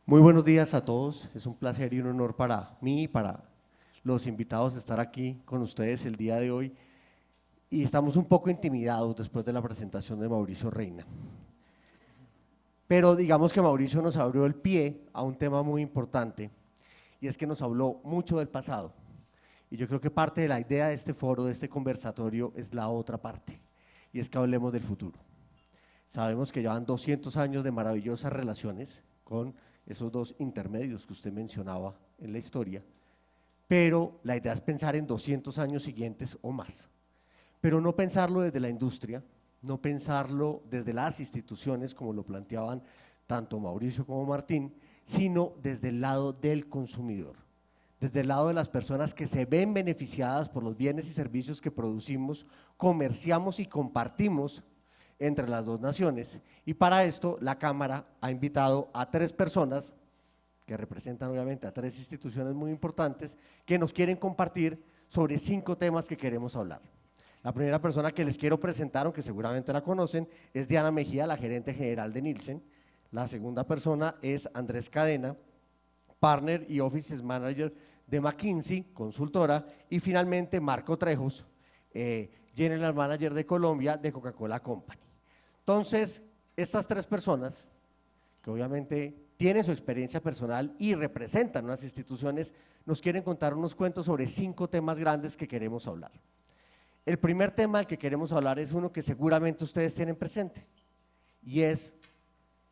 Muy buenos días a todos, es un placer y un honor para mí y para los invitados estar aquí con ustedes el día de hoy y estamos un poco intimidados después de la presentación de Mauricio Reina. Pero digamos que Mauricio nos abrió el pie a un tema muy importante y es que nos habló mucho del pasado y yo creo que parte de la idea de este foro, de este conversatorio es la otra parte y es que hablemos del futuro. Sabemos que llevan 200 años de maravillosas relaciones con esos dos intermedios que usted mencionaba en la historia, pero la idea es pensar en 200 años siguientes o más, pero no pensarlo desde la industria, no pensarlo desde las instituciones como lo planteaban tanto Mauricio como Martín, sino desde el lado del consumidor, desde el lado de las personas que se ven beneficiadas por los bienes y servicios que producimos, comerciamos y compartimos entre las dos naciones, y para esto la Cámara ha invitado a 3 personas que representan obviamente a 3 instituciones muy importantes que nos quieren compartir sobre 5 temas que queremos hablar. La primera persona que les quiero presentar, aunque seguramente la conocen, es Diana Mejía, la gerente general de Nielsen. La segunda persona es Andrés Cadena, partner y office manager de McKinsey, consultora, y finalmente Marco Trejos, general manager de Colombia de Coca-Cola Company. Entonces, estas 3 personas, que obviamente tienen su experiencia personal y representan unas instituciones, nos quieren contar unos cuentos sobre 5 temas grandes que queremos hablar. El primer tema del que queremos hablar es uno que seguramente ustedes tienen presente, y es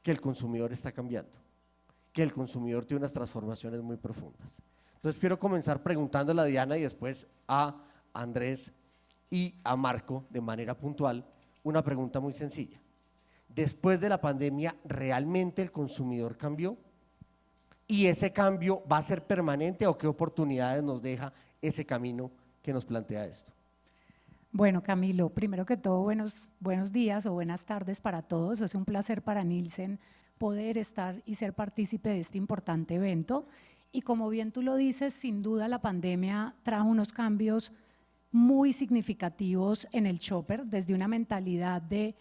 que el consumidor está cambiando, que el consumidor tiene unas transformaciones muy profundas. Entonces, quiero comenzar preguntándole a Diana y después a Andrés y a Marco de manera puntual una pregunta muy sencilla. Después de la pandemia, ¿realmente el consumidor cambió? ¿Y ese cambio va a ser permanente o qué oportunidades nos deja ese camino que nos plantea esto? Bueno, Camilo, primero que todo, buenos días o buenas tardes para todos. Es un placer para Nielsen poder estar y ser partícipe de este importante evento. Y como bien tú lo dices, sin duda la pandemia trajo unos cambios muy significativos en el shopper, desde una mentalidad de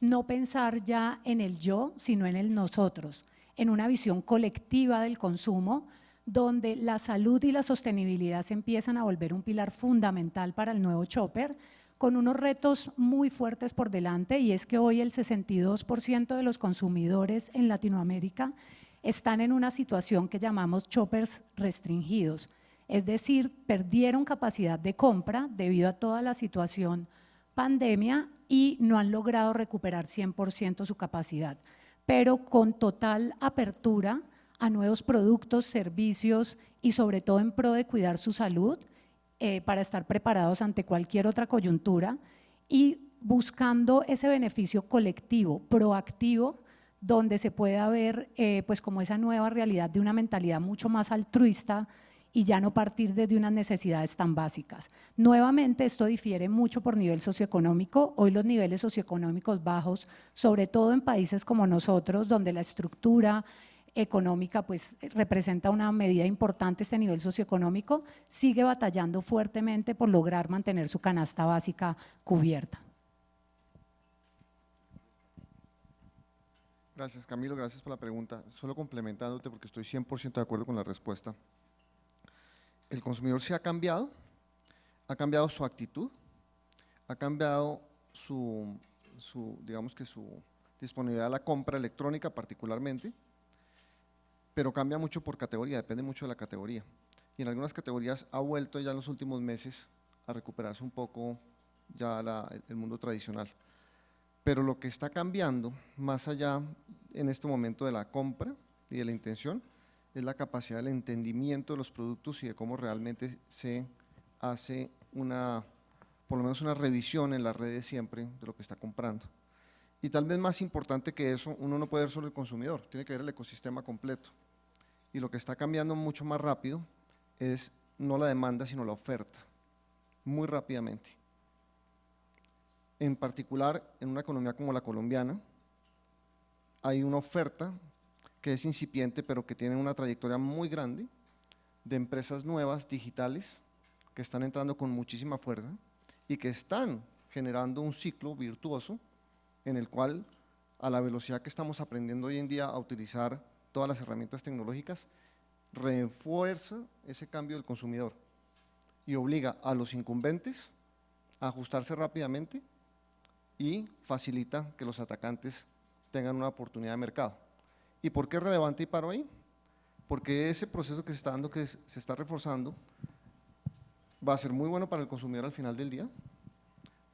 no pensar ya en el yo, sino en el nosotros, en una visión colectiva del consumo, donde la salud y la sostenibilidad se empiezan a volver un pilar fundamental para el nuevo shopper, con unos retos muy fuertes por delante, y es que hoy el 62% de los consumidores en Latinoamérica están en una situación que llamamos shoppers restringidos, es decir, perdieron capacidad de compra debido a toda la situación pandemia y no han logrado recuperar 100% su capacidad, pero con total apertura a nuevos productos, servicios y sobre todo en pro de cuidar su salud para estar preparados ante cualquier otra coyuntura y buscando ese beneficio colectivo, proactivo, donde se pueda ver pues como esa nueva realidad de una mentalidad mucho más altruista y ya no partir desde unas necesidades tan básicas. Nuevamente, esto difiere mucho por nivel socioeconómico. Hoy los niveles socioeconómicos bajos, sobre todo en países como nosotros, donde la estructura económica pues representa una medida importante, este nivel socioeconómico, sigue batallando fuertemente por lograr mantener su canasta básica cubierta. Gracias, Camilo, gracias por la pregunta. Solo complementándote porque estoy 100% de acuerdo con la respuesta. El consumidor se ha cambiado su actitud, ha cambiado digamos que su disponibilidad a la compra electrónica particularmente, pero cambia mucho por categoría, depende mucho de la categoría. Y en algunas categorías ha vuelto ya en los últimos meses a recuperarse un poco ya el mundo tradicional. Pero lo que está cambiando, más allá en este momento de la compra y de la intención, es la capacidad del entendimiento de los productos y de cómo realmente se hace por lo menos una revisión en las redes siempre de lo que está comprando. Y tal vez más importante que eso, uno no puede ver solo el consumidor, tiene que ver el ecosistema completo. Y lo que está cambiando mucho más rápido es no la demanda, sino la oferta, muy rápidamente. En particular, en una economía como la colombiana, hay una oferta que es incipiente, pero que tiene una trayectoria muy grande de empresas nuevas, digitales, que están entrando con muchísima fuerza y que están generando un ciclo virtuoso en el cual, a la velocidad que estamos aprendiendo hoy en día a utilizar todas las herramientas tecnológicas, refuerza ese cambio del consumidor y obliga a los incumbentes a ajustarse rápidamente y facilita que los atacantes tengan una oportunidad de mercado. ¿Y por qué es relevante y paro ahí? Porque ese proceso que se está dando, que se está reforzando, va a ser muy bueno para el consumidor al final del día,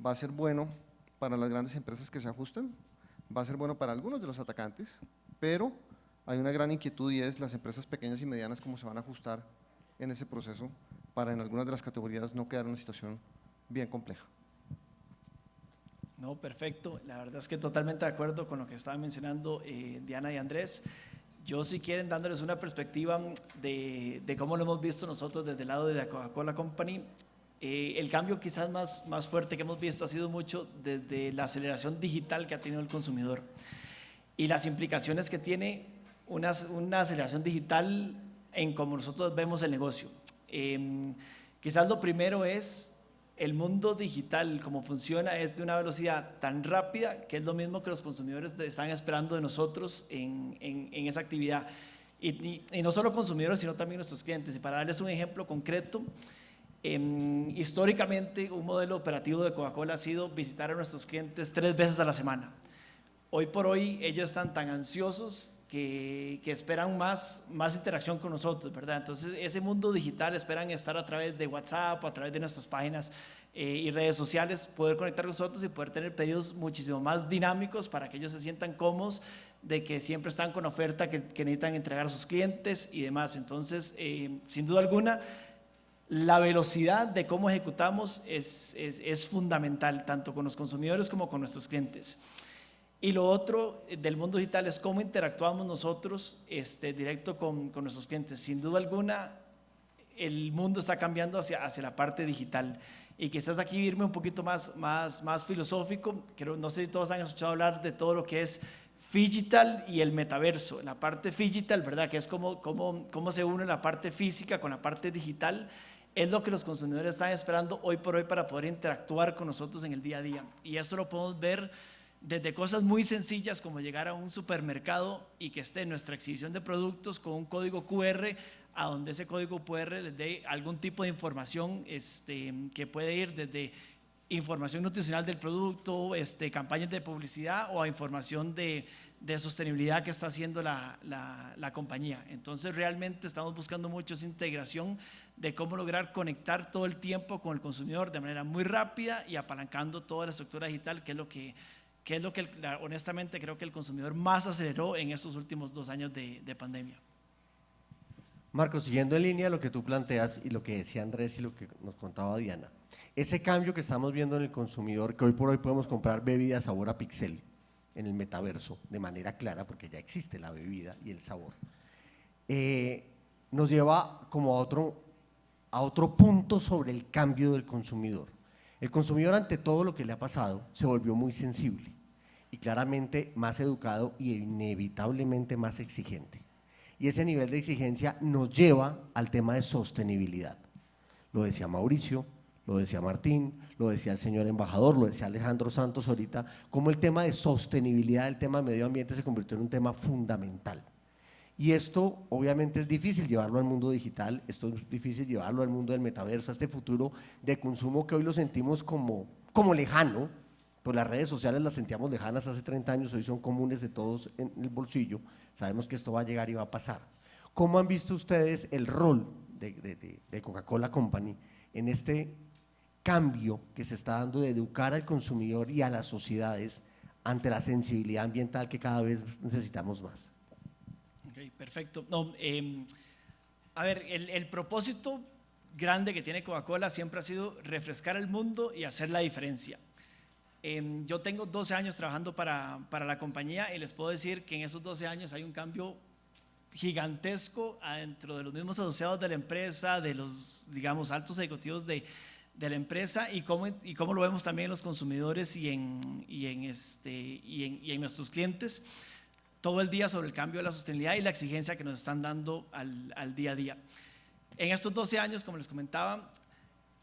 va a ser bueno para las grandes empresas que se ajustan, va a ser bueno para algunos de los atacantes, pero hay una gran inquietud y es las empresas pequeñas y medianas cómo se van a ajustar en ese proceso para en algunas de las categorías no quedar en una situación bien compleja. No, perfecto. La verdad es que totalmente de acuerdo con lo que estaban mencionando Diana y Andrés. Yo, si quieren, dándoles una perspectiva de cómo lo hemos visto nosotros desde el lado de la Coca-Cola Company, el cambio quizás más fuerte que hemos visto ha sido mucho desde la aceleración digital que ha tenido el consumidor y las implicaciones que tiene una aceleración digital en cómo nosotros vemos el negocio. Quizás lo primero es el mundo digital, cómo funciona, es de una velocidad tan rápida que es lo mismo que los consumidores están esperando de nosotros en esa actividad. Y no solo consumidores, sino también nuestros clientes. Y para darles un ejemplo concreto, históricamente un modelo operativo de Coca-Cola ha sido visitar a nuestros clientes 3 veces a la semana. Hoy por hoy ellos están tan ansiosos que esperan más interacción con nosotros, ¿verdad? Entonces ese mundo digital esperan estar a través de WhatsApp, a través de nuestras páginas y redes sociales, poder conectar con nosotros y poder tener pedidos muchísimo más dinámicos para que ellos se sientan cómodos de que siempre están con oferta que necesitan entregar a sus clientes y demás. Entonces, sin duda alguna, la velocidad de cómo ejecutamos es fundamental, tanto con los consumidores como con nuestros clientes. Y lo otro del mundo digital es cómo interactuamos nosotros directo con nuestros clientes. Sin duda alguna, el mundo está cambiando hacia la parte digital. Y quizás aquí irme un poquito más filosófico, no sé si todos han escuchado hablar de todo lo que es Phygital y el metaverso. La parte Phygital, ¿verdad? Que es cómo se une la parte física con la parte digital. Es lo que los consumidores están esperando hoy por hoy para poder interactuar con nosotros en el día a día. Y eso lo podemos ver desde cosas muy sencillas como llegar a un supermercado y que esté nuestra exhibición de productos con un código QR, a donde ese código QR les dé algún tipo de información que puede ir desde información nutricional del producto, campañas de publicidad o a información de sostenibilidad que está haciendo la compañía. Entonces realmente estamos buscando mucho esa integración de cómo lograr conectar todo el tiempo con el consumidor de manera muy rápida y apalancando toda la estructura digital, que es lo que honestamente creo que el consumidor más aceleró en estos últimos 2 años de pandemia. Marcos, siguiendo en línea lo que tú planteas y lo que decía Andrés y lo que nos contaba Diana, ese cambio que estamos viendo en el consumidor, que hoy por hoy podemos comprar bebidas sabor a pixel en el metaverso de manera clara, porque ya existe la bebida y el sabor, nos lleva como a otro punto sobre el cambio del consumidor. El consumidor, ante todo lo que le ha pasado, se volvió muy sensible y claramente más educado y inevitablemente más exigente. Y ese nivel de exigencia nos lleva al tema de sostenibilidad. Lo decía Mauricio, lo decía Martín, lo decía el señor embajador, lo decía Alejandro Santos ahorita, cómo el tema de sostenibilidad, el tema de medio ambiente se convirtió en un tema fundamental. Y esto obviamente es difícil llevarlo al mundo digital, esto es difícil llevarlo al mundo del metaverso, a este futuro de consumo que hoy lo sentimos como lejano, pues las redes sociales las sentíamos lejanas hace 30 años, hoy son comunes de todos en el bolsillo, sabemos que esto va a llegar y va a pasar. ¿Cómo han visto ustedes el rol de Coca-Cola Company en este cambio que se está dando de educar al consumidor y a las sociedades ante la sensibilidad ambiental que cada vez necesitamos más? Ok, perfecto. No, a ver, el propósito grande que tiene Coca-Cola siempre ha sido refrescar el mundo y hacer la diferencia. Yo tengo 12 años trabajando para la compañía y les puedo decir que en esos 12 años hay un cambio gigantesco dentro de los mismos asociados de la empresa, de los, digamos, altos ejecutivos de la empresa y cómo lo vemos también en los consumidores y en nuestros clientes todo el día sobre el cambio de la sostenibilidad y la exigencia que nos están dando al día a día. En estos 12 años, como les comentaba,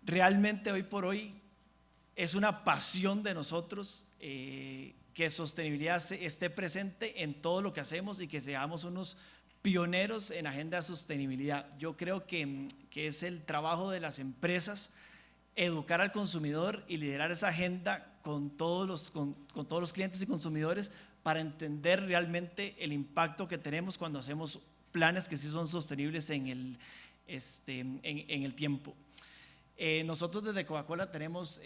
realmente hoy por hoy es una pasión de nosotros que sostenibilidad esté presente en todo lo que hacemos y que seamos unos pioneros en agenda de sostenibilidad. Yo creo que es el trabajo de las empresas educar al consumidor y liderar esa agenda con todos los clientes y consumidores para entender realmente el impacto que tenemos cuando hacemos planes que sí son sostenibles en el tiempo. Nosotros desde Coca-Cola tenemos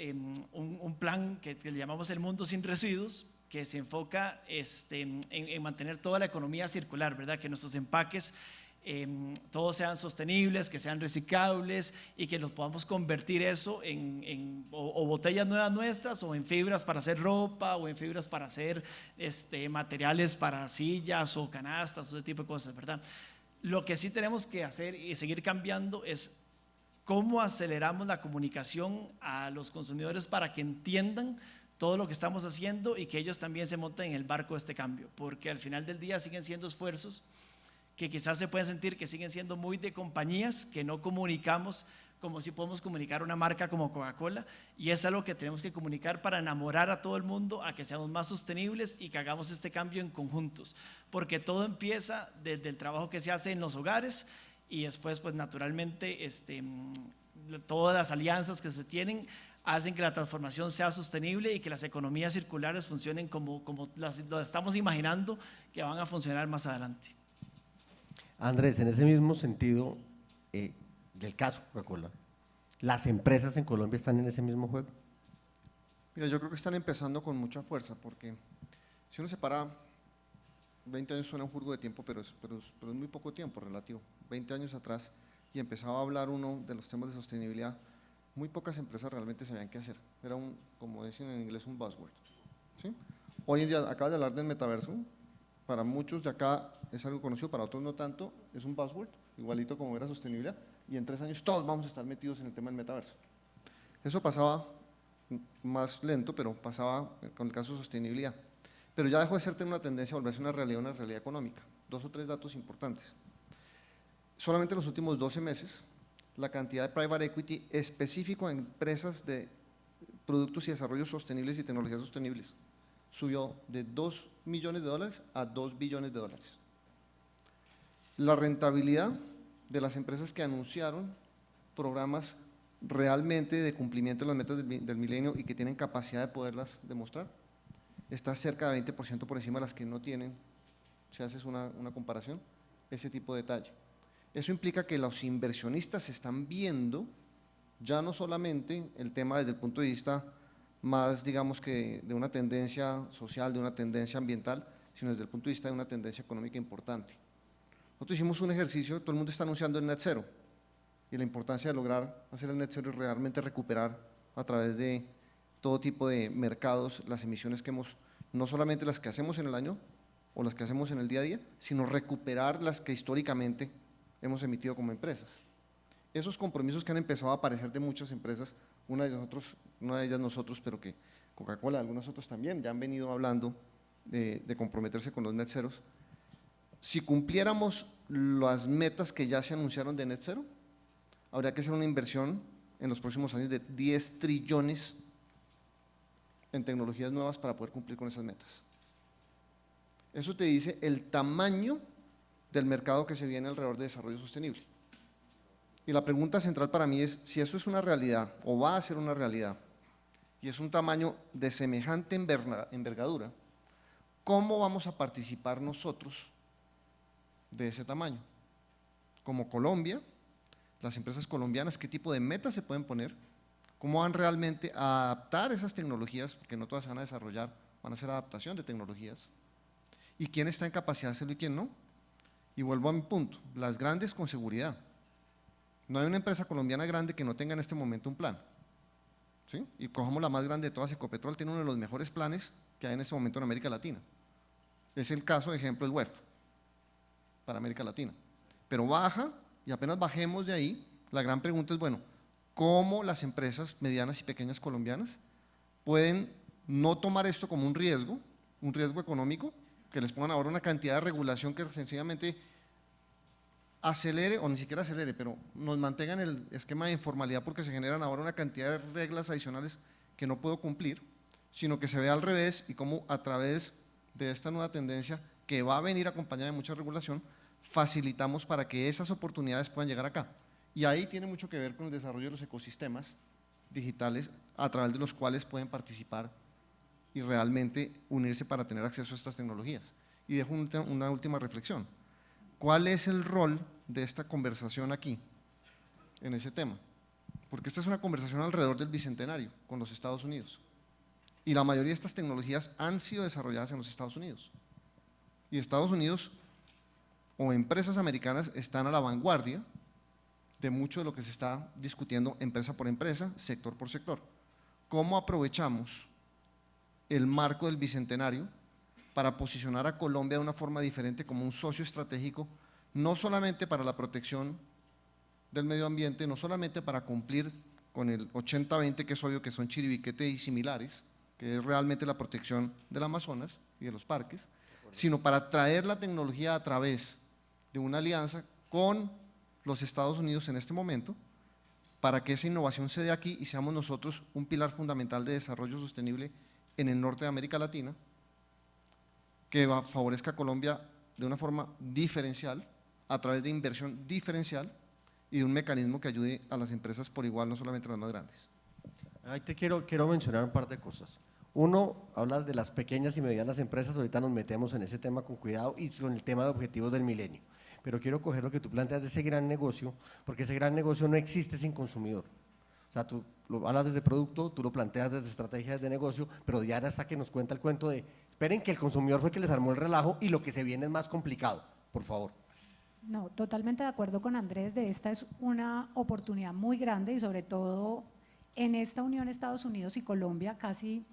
un plan que le llamamos El Mundo Sin Residuos, que se enfoca en mantener toda la economía circular, ¿verdad? Que nuestros empaques todos sean sostenibles, que sean reciclables y que los podamos convertir eso en botellas nuevas nuestras, o en fibras para hacer ropa, o en fibras para hacer materiales para sillas o canastas, ese tipo de cosas, ¿verdad? Lo que sí tenemos que hacer y seguir cambiando es cómo aceleramos la comunicación a los consumidores para que entiendan todo lo que estamos haciendo y que ellos también se monten en el barco de este cambio, porque al final del día siguen siendo esfuerzos que quizás se pueden sentir que siguen siendo muy de compañías que no comunicamos como si podemos comunicar una marca como Coca-Cola, y es algo que tenemos que comunicar para enamorar a todo el mundo a que seamos más sostenibles y que hagamos este cambio en conjuntos, porque todo empieza desde el trabajo que se hace en los hogares y después pues naturalmente todas las alianzas que se tienen hacen que la transformación sea sostenible y que las economías circulares funcionen como las estamos imaginando que van a funcionar más adelante. Andrés, en ese mismo sentido, del caso Coca-Cola, ¿las empresas en Colombia están en ese mismo juego? Mira, yo creo que están empezando con mucha fuerza, porque si uno se para, 20 años suena un jurgo de tiempo, pero es muy poco tiempo relativo. 20 años atrás, y empezaba a hablar uno de los temas de sostenibilidad, muy pocas empresas realmente sabían qué hacer. Era como dicen en inglés, un buzzword, ¿sí? Hoy en día, acabas de hablar del metaverso. Para muchos de acá es algo conocido, para otros no tanto, es un buzzword, igualito como era sostenibilidad, y en 3 años todos vamos a estar metidos en el tema del metaverso. Eso pasaba más lento, pero pasaba con el caso de sostenibilidad. Pero ya dejó de ser una tendencia a volverse una realidad económica. 2 o 3 datos importantes. Solamente en los últimos 12 meses, la cantidad de private equity específico en empresas de productos y desarrollos sostenibles y tecnologías sostenibles subió de $2 millones a $2 billones. La rentabilidad de las empresas que anunciaron programas realmente de cumplimiento de las metas del milenio y que tienen capacidad de poderlas demostrar, está cerca de 20% por encima de las que no tienen, si haces una comparación, ese tipo de detalle. Eso implica que los inversionistas están viendo ya no solamente el tema desde el punto de vista más, digamos, que de una tendencia social, de una tendencia ambiental, sino desde el punto de vista de una tendencia económica importante. Nosotros hicimos un ejercicio, todo el mundo está anunciando el net cero y la importancia de lograr hacer el net cero y realmente recuperar a través de todo tipo de mercados las emisiones que hemos, no solamente las que hacemos en el año o las que hacemos en el día a día, sino recuperar las que históricamente hemos emitido como empresas. Esos compromisos que han empezado a aparecer de muchas empresas, una de ellas nosotros, pero que Coca-Cola, algunas otras también, ya han venido hablando de comprometerse con los net ceros. Si cumpliéramos las metas que ya se anunciaron de net cero, habría que hacer una inversión en los próximos años de 10 trillones en tecnologías nuevas para poder cumplir con esas metas. Eso te dice el tamaño del mercado que se viene alrededor de desarrollo sostenible. Y la pregunta central para mí es, si eso es una realidad o va a ser una realidad y es un tamaño de semejante envergadura, ¿cómo vamos a participar nosotros de ese tamaño? Como Colombia, las empresas colombianas, ¿qué tipo de metas se pueden poner? ¿Cómo van realmente a adaptar esas tecnologías? Porque no todas se van a desarrollar, van a ser adaptación de tecnologías. ¿Y quién está en capacidad de hacerlo y quién no? Y vuelvo a mi punto, las grandes con seguridad. No hay una empresa colombiana grande que no tenga en este momento un plan, ¿sí? Y cojamos la más grande de todas, Ecopetrol tiene uno de los mejores planes que hay en este momento en América Latina. Es el caso, de ejemplo, el WEF para América Latina. Pero baja, y apenas bajemos de ahí, la gran pregunta es, bueno, ¿cómo las empresas medianas y pequeñas colombianas pueden no tomar esto como un riesgo económico, que les pongan ahora una cantidad de regulación que sencillamente acelere, o ni siquiera acelere, pero nos mantengan el esquema de informalidad porque se generan ahora una cantidad de reglas adicionales que no puedo cumplir, sino que se vea al revés y cómo a través de esta nueva tendencia que va a venir acompañada de mucha regulación, facilitamos para que esas oportunidades puedan llegar acá. Y ahí tiene mucho que ver con el desarrollo de los ecosistemas digitales a través de los cuales pueden participar y realmente unirse para tener acceso a estas tecnologías. Y dejo una última reflexión. ¿Cuál es el rol de esta conversación aquí, en ese tema? Porque esta es una conversación alrededor del Bicentenario con los Estados Unidos. Y la mayoría de estas tecnologías han sido desarrolladas en los Estados Unidos. Y Estados Unidos o empresas americanas están a la vanguardia de mucho de lo que se está discutiendo empresa por empresa, sector por sector. ¿Cómo aprovechamos el marco del Bicentenario para posicionar a Colombia de una forma diferente como un socio estratégico, no solamente para la protección del medio ambiente, no solamente para cumplir con el 80-20, que es obvio que son Chiribiquete y similares, que es realmente la protección del Amazonas y de los parques, sino para traer la tecnología a través de una alianza con los Estados Unidos en este momento, para que esa innovación se dé aquí y seamos nosotros un pilar fundamental de desarrollo sostenible en el norte de América Latina, que favorezca a Colombia de una forma diferencial, a través de inversión diferencial y de un mecanismo que ayude a las empresas por igual, no solamente las más grandes. Ahí te quiero mencionar un par de cosas. Uno, hablas de las pequeñas y medianas empresas, ahorita nos metemos en ese tema con cuidado y con el tema de objetivos del milenio. Pero quiero coger lo que tú planteas de ese gran negocio, porque ese gran negocio no existe sin consumidor. O sea, tú lo hablas desde producto, tú lo planteas desde estrategias de negocio, pero Diana hasta que nos cuenta el cuento de, esperen que el consumidor fue el que les armó el relajo y lo que se viene es más complicado, por favor. No, totalmente de acuerdo con Andrés, de esta es una oportunidad muy grande y sobre todo en esta unión Estados Unidos y Colombia casi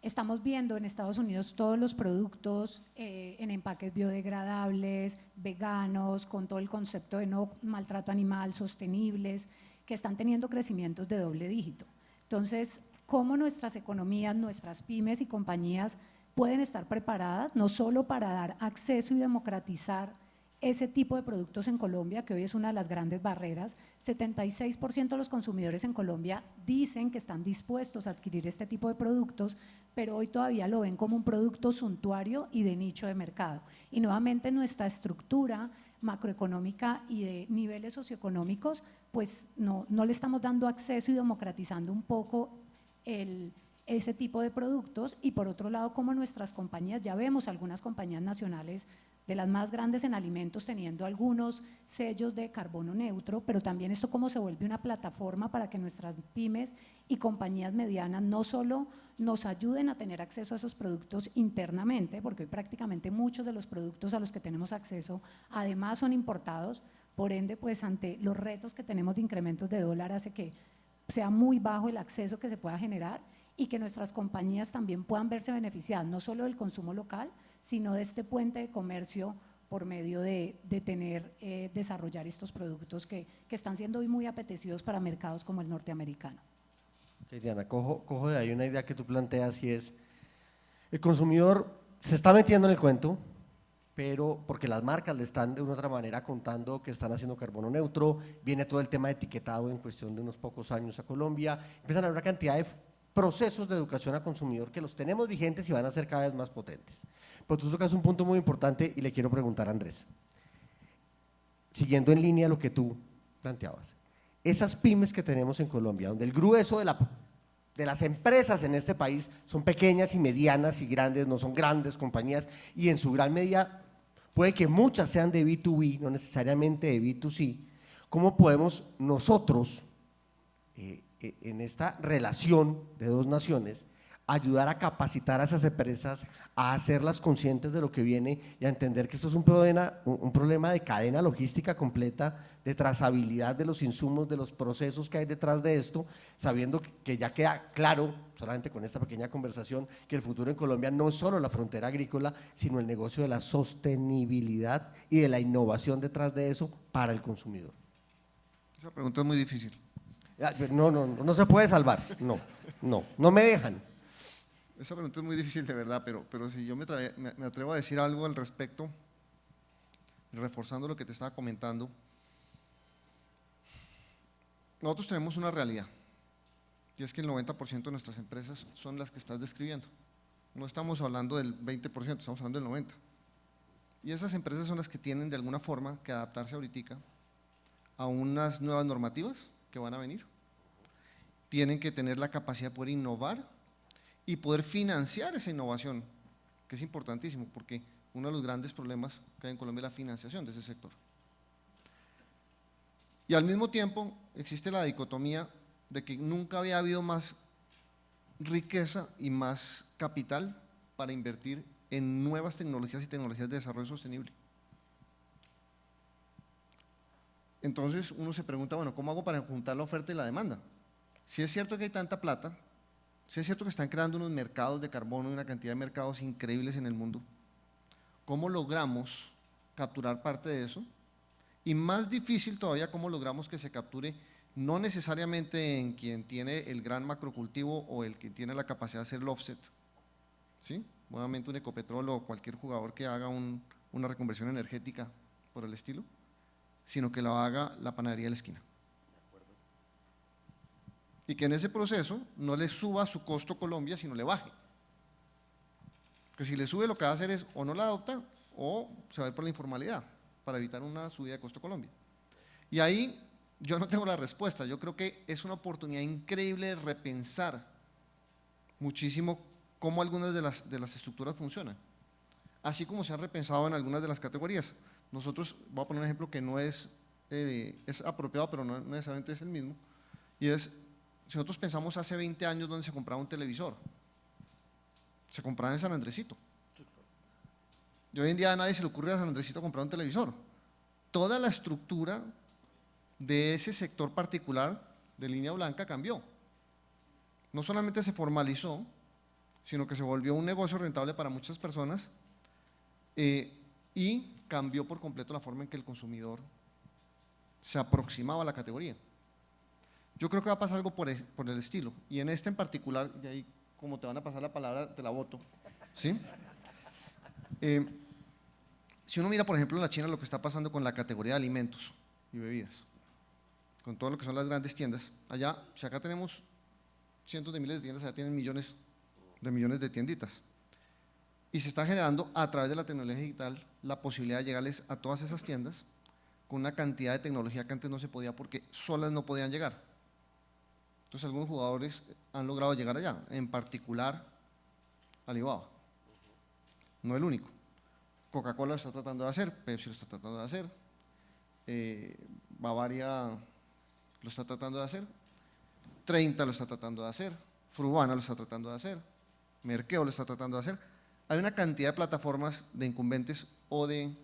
estamos viendo en Estados Unidos todos los productos en empaques biodegradables, veganos, con todo el concepto de no maltrato animal, sostenibles, que están teniendo crecimientos de doble dígito. Entonces, ¿cómo nuestras economías, nuestras pymes y compañías pueden estar preparadas no solo para dar acceso y democratizar ese tipo de productos en Colombia, que hoy es una de las grandes barreras? 76% de los consumidores en Colombia dicen que están dispuestos a adquirir este tipo de productos, pero hoy todavía lo ven como un producto suntuario y de nicho de mercado. Y nuevamente nuestra estructura macroeconómica y de niveles socioeconómicos, pues no le estamos dando acceso y democratizando un poco ese tipo de productos. Y por otro lado, como nuestras compañías, ya vemos algunas compañías nacionales de las más grandes en alimentos teniendo algunos sellos de carbono neutro, pero también esto como se vuelve una plataforma para que nuestras pymes y compañías medianas no solo nos ayuden a tener acceso a esos productos internamente, porque hoy prácticamente muchos de los productos a los que tenemos acceso además son importados, por ende pues ante los retos que tenemos de incrementos de dólar hace que sea muy bajo el acceso que se pueda generar y que nuestras compañías también puedan verse beneficiadas, no solo del consumo local, sino de este puente de comercio por medio de desarrollar estos productos que están siendo hoy muy apetecidos para mercados como el norteamericano. Okay, Diana, cojo de ahí una idea que tú planteas y es, el consumidor se está metiendo en el cuento, pero porque las marcas le están de una otra manera contando que están haciendo carbono neutro, viene todo el tema de etiquetado en cuestión de unos pocos años a Colombia, empiezan a haber una cantidad de procesos de educación al consumidor que los tenemos vigentes y van a ser cada vez más potentes. Pero tú tocas un punto muy importante y le quiero preguntar a Andrés, siguiendo en línea lo que tú planteabas, esas pymes que tenemos en Colombia, donde el grueso de las empresas en este país son pequeñas y medianas y grandes, no son grandes compañías, y en su gran medida puede que muchas sean de B2B, no necesariamente de B2C, ¿cómo podemos nosotros, en esta relación de dos naciones, ayudar a capacitar a esas empresas, a hacerlas conscientes de lo que viene y a entender que esto es un problema de cadena logística completa, de trazabilidad de los insumos, de los procesos que hay detrás de esto, sabiendo que ya queda claro, solamente con esta pequeña conversación, que el futuro en Colombia no es solo la frontera agrícola, sino el negocio de la sostenibilidad y de la innovación detrás de eso para el consumidor? Esa pregunta es muy difícil. No se puede salvar, no me dejan. Esa pregunta es muy difícil de verdad, pero si yo me atrevo a decir algo al respecto, reforzando lo que te estaba comentando, nosotros tenemos una realidad, y es que el 90% de nuestras empresas son las que estás describiendo. No estamos hablando del 20%, estamos hablando del 90%. Y esas empresas son las que tienen de alguna forma que adaptarse ahorita a unas nuevas normativas que van a venir. Tienen que tener la capacidad de poder innovar y poder financiar esa innovación, que es importantísimo, porque uno de los grandes problemas que hay en Colombia es la financiación de ese sector. Y al mismo tiempo existe la dicotomía de que nunca había habido más riqueza y más capital para invertir en nuevas tecnologías y tecnologías de desarrollo sostenible. Entonces uno se pregunta, bueno, ¿cómo hago para juntar la oferta y la demanda? Si es cierto que hay tanta plata, si es cierto que están creando unos mercados de carbono y una cantidad de mercados increíbles en el mundo, ¿cómo logramos capturar parte de eso? Y más difícil todavía, ¿cómo logramos que se capture no necesariamente en quien tiene el gran macrocultivo o el que tiene la capacidad de hacer el offset? ¿Sí? Nuevamente un Ecopetrol o cualquier jugador que haga una reconversión energética por el estilo, sino que lo haga la panadería de la esquina. Y que en ese proceso no le suba su costo Colombia, sino le baje. Que si le sube, lo que va a hacer es o no la adopta o se va a ir por la informalidad para evitar una subida de costo Colombia. Y ahí yo no tengo la respuesta. Yo creo que es una oportunidad increíble de repensar muchísimo cómo algunas de las estructuras funcionan, así como se han repensado en algunas de las categorías. Nosotros, voy a poner un ejemplo que no es apropiado, pero no necesariamente es el mismo, y es, si nosotros pensamos hace 20 años donde se compraba un televisor, se compraba en San Andresito. Y hoy en día a nadie se le ocurre a San Andresito comprar un televisor. Toda la estructura de ese sector particular de línea blanca cambió. No solamente se formalizó, sino que se volvió un negocio rentable para muchas personas y cambió por completo la forma en que el consumidor se aproximaba a la categoría. Yo creo que va a pasar algo por el estilo, y en este en particular, y ahí como te van a pasar la palabra, te la voto, ¿sí? Si uno mira, por ejemplo, en la China lo que está pasando con la categoría de alimentos y bebidas, con todo lo que son las grandes tiendas, allá, si acá tenemos cientos de miles de tiendas, allá tienen millones de tienditas. Y se está generando a través de la tecnología digital la posibilidad de llegarles a todas esas tiendas con una cantidad de tecnología que antes no se podía porque solas no podían llegar. Entonces algunos jugadores han logrado llegar allá, en particular Alibaba. No el único. Coca-Cola lo está tratando de hacer, Pepsi lo está tratando de hacer, Bavaria lo está tratando de hacer, 30 lo está tratando de hacer, Frubana lo está tratando de hacer, Merkeo lo está tratando de hacer. Hay una cantidad de plataformas de incumbentes o de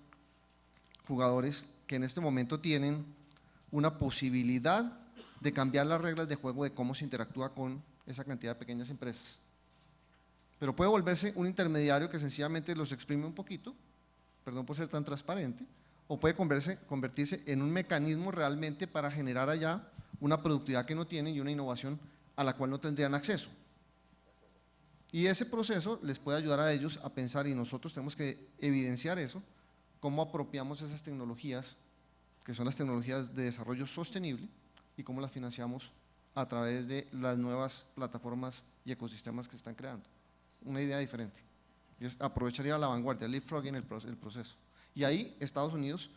jugadores que en este momento tienen una posibilidad de cambiar las reglas de juego de cómo se interactúa con esa cantidad de pequeñas empresas. Pero puede volverse un intermediario que sencillamente los exprime un poquito, perdón por ser tan transparente, o puede convertirse en un mecanismo realmente para generar allá una productividad que no tienen y una innovación a la cual no tendrían acceso. Y ese proceso les puede ayudar a ellos a pensar, y nosotros tenemos que evidenciar eso, cómo apropiamos esas tecnologías, que son las tecnologías de desarrollo sostenible, y cómo las financiamos a través de las nuevas plataformas y ecosistemas que se están creando. Una idea diferente. Y es aprovecharía la vanguardia, leapfrogging el proceso. Y ahí Estados Unidos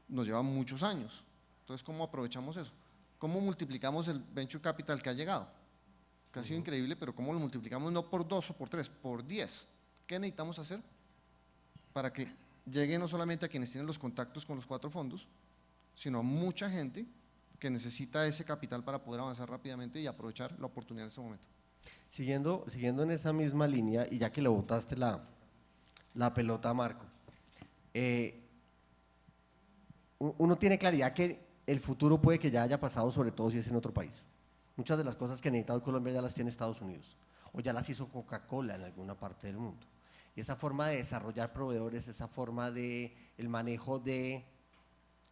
nos lleva muchos años. Entonces, ¿cómo aprovechamos eso? ¿Cómo multiplicamos el venture capital que ha llegado? Que ha sido increíble, pero ¿cómo lo multiplicamos no por 2 o por 3, por 10? ¿Qué necesitamos hacer para que llegue no solamente a quienes tienen los contactos con los 4 fondos, sino a mucha gente que necesita ese capital para poder avanzar rápidamente y aprovechar la oportunidad en ese momento? Siguiendo en esa misma línea, y ya que le botaste la pelota a Marco, uno tiene claridad que el futuro puede que ya haya pasado, sobre todo si es en otro país. Muchas de las cosas que necesita hoy Colombia ya las tiene Estados Unidos, o ya las hizo Coca-Cola en alguna parte del mundo. Y esa forma de desarrollar proveedores, esa forma de el manejo de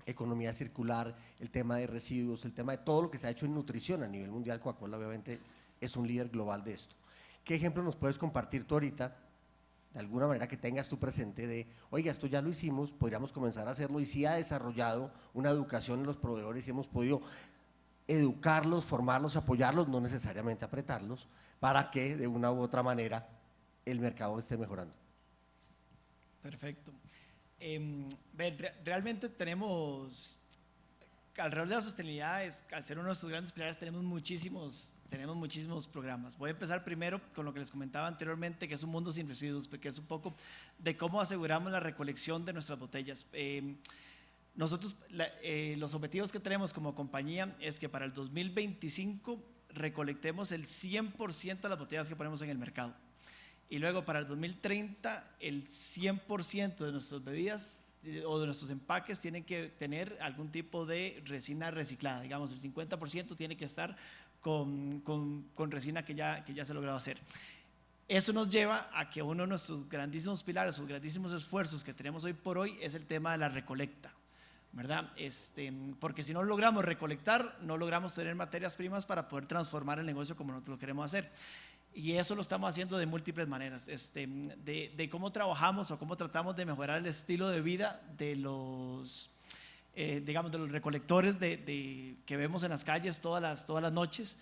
economía circular, el tema de residuos, el tema de todo lo que se ha hecho en nutrición a nivel mundial, Coca-Cola obviamente es un líder global de esto. ¿Qué ejemplo nos puedes compartir tú ahorita, de alguna manera que tengas tú presente de, oiga, esto ya lo hicimos, podríamos comenzar a hacerlo, y sí ha desarrollado una educación en los proveedores y hemos podido educarlos, formarlos, apoyarlos, no necesariamente apretarlos, para que de una u otra manera el mercado esté mejorando? Perfecto. Realmente tenemos, alrededor de la sostenibilidad, al ser uno de nuestros grandes pilares, tenemos muchísimos programas. Voy a empezar primero con lo que les comentaba anteriormente, que es un mundo sin residuos, que es un poco de cómo aseguramos la recolección de nuestras botellas. Nosotros, los objetivos que tenemos como compañía es que para el 2025 recolectemos el 100% de las botellas que ponemos en el mercado. Y luego para el 2030 el 100% de nuestras bebidas o de nuestros empaques tienen que tener algún tipo de resina reciclada. Digamos, el 50% tiene que estar con resina que ya se ha logrado hacer. Eso nos lleva a que uno de nuestros grandísimos pilares o grandísimos esfuerzos que tenemos hoy por hoy es el tema de la recolecta, ¿verdad? Porque si no logramos recolectar, no logramos tener materias primas para poder transformar el negocio como nosotros lo queremos hacer. Y eso lo estamos haciendo de múltiples maneras, de cómo trabajamos o cómo tratamos de mejorar el estilo de vida de los, digamos, de los recolectores que vemos en las calles todas las noches.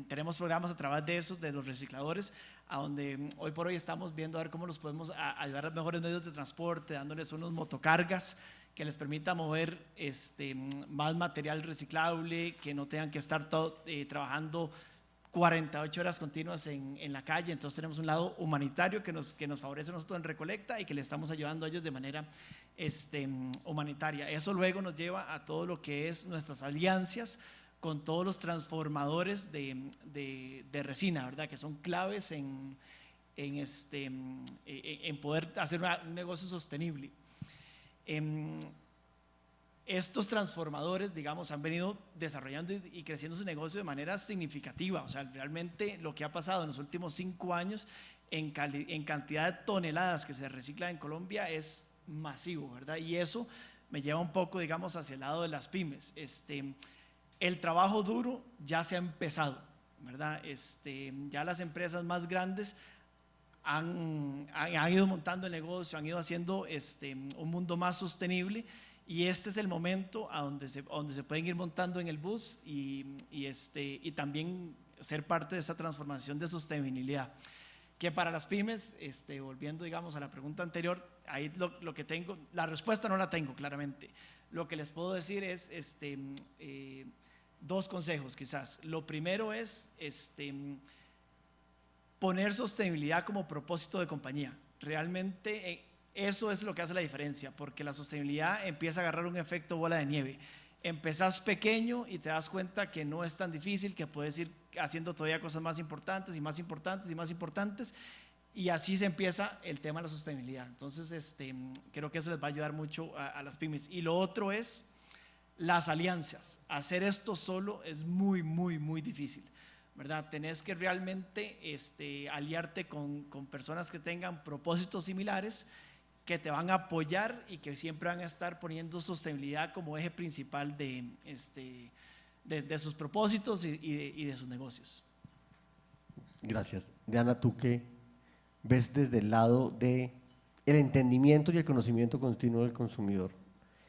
Tenemos programas a través de esos, de los recicladores, a donde hoy por hoy estamos viendo a ver cómo los podemos ayudar a mejores medios de transporte, dándoles unos motocargas que les permita mover más material reciclable, que no tengan que estar trabajando 48 horas continuas en la calle. Entonces tenemos un lado humanitario que nos favorece a nosotros en recolecta y que le estamos ayudando a ellos de manera humanitaria. Eso luego nos lleva a todo lo que es nuestras alianzas con todos los transformadores de resina, ¿verdad? Que son claves en poder hacer un negocio sostenible. Estos transformadores, digamos, han venido desarrollando y creciendo su negocio de manera significativa. O sea, realmente lo que ha pasado en los últimos 5 años en cantidad de toneladas que se reciclan en Colombia es masivo, ¿verdad? Y eso me lleva un poco, digamos, hacia el lado de las pymes. El trabajo duro ya se ha empezado, ¿verdad? Ya las empresas más grandes han ido montando el negocio, han ido haciendo un mundo más sostenible. Y este es el momento a donde se pueden ir montando en el bus y también ser parte de esta transformación de sostenibilidad. Que para las pymes, volviendo, digamos, a la pregunta anterior, ahí lo que tengo, la respuesta no la tengo claramente. Lo que les puedo decir es 2 consejos quizás. Lo primero es poner sostenibilidad como propósito de compañía. Realmente eso es lo que hace la diferencia, porque la sostenibilidad empieza a agarrar un efecto bola de nieve. Empezás pequeño y te das cuenta que no es tan difícil, que puedes ir haciendo todavía cosas más importantes y más importantes y más importantes, y así se empieza el tema de la sostenibilidad. Entonces, creo que eso les va a ayudar mucho a las pymes. Y lo otro es las alianzas. Hacer esto solo es muy, muy, muy difícil, ¿verdad? Tenés que realmente aliarte con personas que tengan propósitos similares, que te van a apoyar y que siempre van a estar poniendo sostenibilidad como eje principal de sus propósitos y de sus negocios. Gracias. Diana, ¿tú qué ves desde el lado del entendimiento y el conocimiento continuo del consumidor?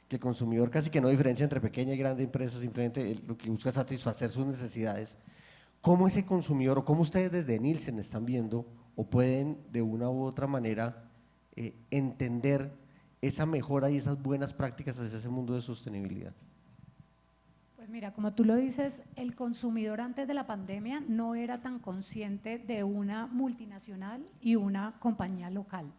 Que el consumidor casi que no diferencia entre pequeña y grande empresa, simplemente lo que busca es satisfacer sus necesidades. ¿Cómo ese consumidor o cómo ustedes desde Nielsen están viendo o pueden de una u otra manera entender esa mejora y esas buenas prácticas hacia ese mundo de sostenibilidad? Pues mira, como tú lo dices, el consumidor antes de la pandemia no era tan consciente de una multinacional y una compañía local.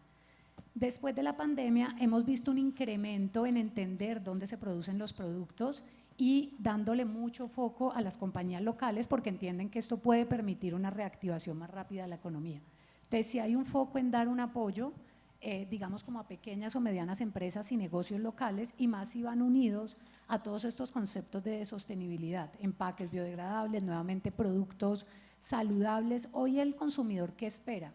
Después de la pandemia hemos visto un incremento en entender dónde se producen los productos y dándole mucho foco a las compañías locales porque entienden que esto puede permitir una reactivación más rápida de la economía. Entonces, si hay un foco en dar un apoyo, digamos como a pequeñas o medianas empresas y negocios locales, y más si van unidos a todos estos conceptos de sostenibilidad, empaques biodegradables, nuevamente productos saludables. Hoy el consumidor, ¿qué espera?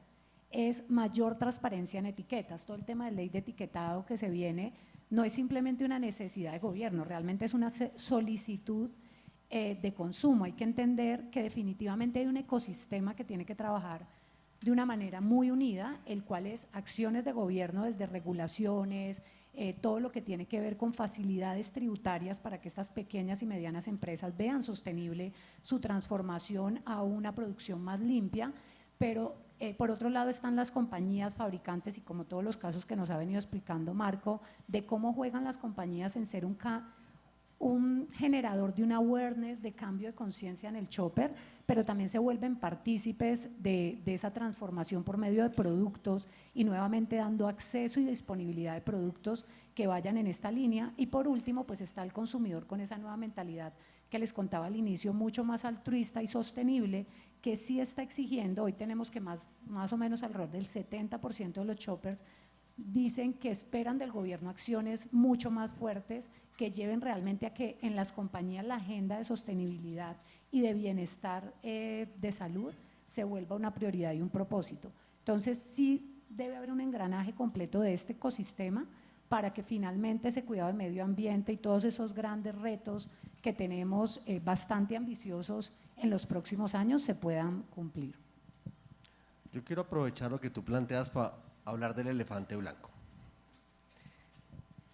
Es mayor transparencia en etiquetas. Todo el tema de ley de etiquetado que se viene no es simplemente una necesidad de gobierno, realmente es una solicitud de consumo. Hay que entender que definitivamente hay un ecosistema que tiene que trabajar de una manera muy unida, el cual es acciones de gobierno desde regulaciones, todo lo que tiene que ver con facilidades tributarias para que estas pequeñas y medianas empresas vean sostenible su transformación a una producción más limpia, pero Por otro lado están las compañías fabricantes y como todos los casos que nos ha venido explicando Marco, de cómo juegan las compañías en ser un generador de un awareness, de cambio de conciencia en el shopper, pero también se vuelven partícipes de esa transformación por medio de productos y nuevamente dando acceso y disponibilidad de productos que vayan en esta línea. Y por último, pues está el consumidor con esa nueva mentalidad que les contaba al inicio, mucho más altruista y sostenible, que sí está exigiendo. Hoy tenemos que más o menos alrededor del 70% de los shoppers dicen que esperan del gobierno acciones mucho más fuertes que lleven realmente a que en las compañías la agenda de sostenibilidad y de bienestar de salud se vuelva una prioridad y un propósito. Entonces sí debe haber un engranaje completo de este ecosistema para que finalmente ese cuidado del medio ambiente y todos esos grandes retos que tenemos bastante ambiciosos en los próximos años se puedan cumplir. Yo quiero aprovechar lo que tú planteas para hablar del elefante blanco.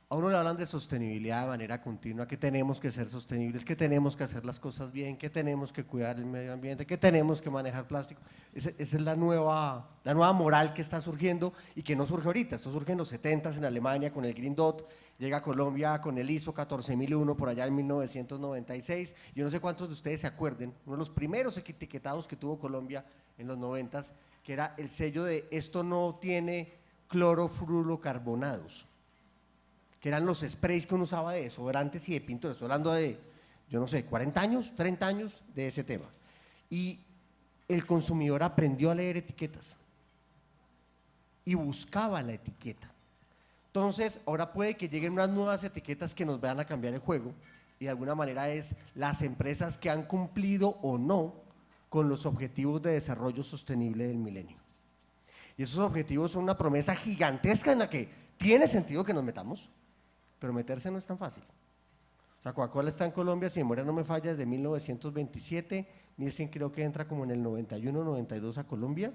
A uno le hablan de sostenibilidad de manera continua, que tenemos que ser sostenibles, que tenemos que hacer las cosas bien, que tenemos que cuidar el medio ambiente, que tenemos que manejar plástico. Esa es la nueva moral que está surgiendo y que no surge ahorita. Esto surge en los 70s en Alemania con el Green Dot, llega a Colombia con el ISO 14001 por allá en 1996. Yo no sé cuántos de ustedes se acuerden, uno de los primeros etiquetados que tuvo Colombia en los 90s, que era el sello de esto no tiene clorofluorocarbonados, que eran los sprays que uno usaba de desodorantes y de pintura. Estoy hablando de, yo no sé, 40 años, 30 años de ese tema. Y el consumidor aprendió a leer etiquetas y buscaba la etiqueta. Entonces, ahora puede que lleguen unas nuevas etiquetas que nos vayan a cambiar el juego y de alguna manera es las empresas que han cumplido o no con los objetivos de desarrollo sostenible del milenio. Y esos objetivos son una promesa gigantesca en la que tiene sentido que nos metamos, pero meterse no es tan fácil. O sea, Coca-Cola está en Colombia, si mi memoria no me falla, desde 1927, Nielsen creo que entra como en el 91, 92 a Colombia,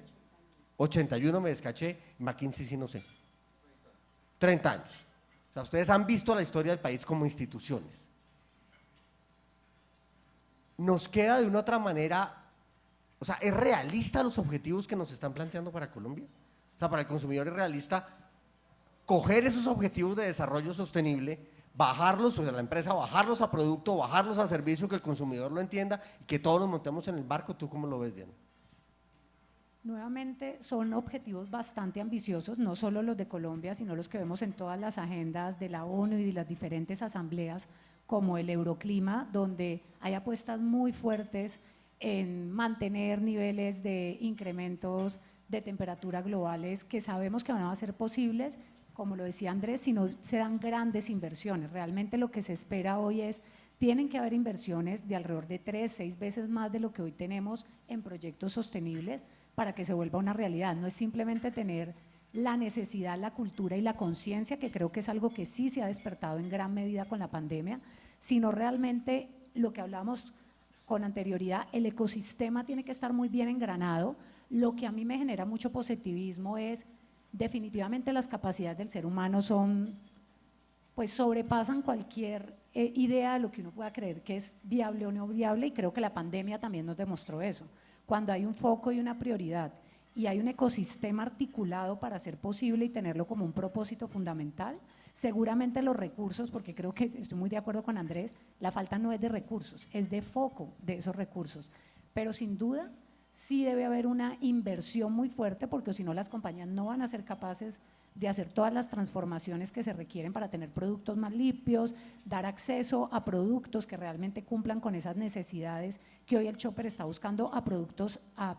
81 me descaché, McKinsey sí no sé, 30 años. O sea, ustedes han visto la historia del país como instituciones. Nos queda de una otra manera, o sea, ¿es realista los objetivos que nos están planteando para Colombia? O sea, para el consumidor es realista coger esos objetivos de desarrollo sostenible, bajarlos, o sea, la empresa bajarlos a producto, bajarlos a servicio, que el consumidor lo entienda y que todos nos montemos en el barco. ¿Tú cómo lo ves, Diana? Nuevamente son objetivos bastante ambiciosos, no solo los de Colombia, sino los que vemos en todas las agendas de la ONU y de las diferentes asambleas, como el Euroclima, donde hay apuestas muy fuertes en mantener niveles de incrementos de temperatura globales que sabemos que van a ser posibles, como lo decía Andrés, si no se dan grandes inversiones. Realmente lo que se espera hoy es, tienen que haber inversiones de alrededor de 3, 6 veces más de lo que hoy tenemos en proyectos sostenibles para que se vuelva una realidad. No es simplemente tener la necesidad, la cultura y la conciencia, que creo que es algo que sí se ha despertado en gran medida con la pandemia, sino realmente lo que hablamos con anterioridad, el ecosistema tiene que estar muy bien engranado. Lo que a mí me genera mucho positivismo es definitivamente las capacidades del ser humano pues sobrepasan cualquier idea de lo que uno pueda creer que es viable o no viable, y creo que la pandemia también nos demostró eso. Cuando hay un foco y una prioridad y hay un ecosistema articulado para hacer posible y tenerlo como un propósito fundamental, seguramente los recursos, porque creo que estoy muy de acuerdo con Andrés, la falta no es de recursos, es de foco de esos recursos, pero sin duda sí debe haber una inversión muy fuerte, porque si no las compañías no van a ser capaces de hacer todas las transformaciones que se requieren para tener productos más limpios, dar acceso a productos que realmente cumplan con esas necesidades que hoy el shopper está buscando, a productos, a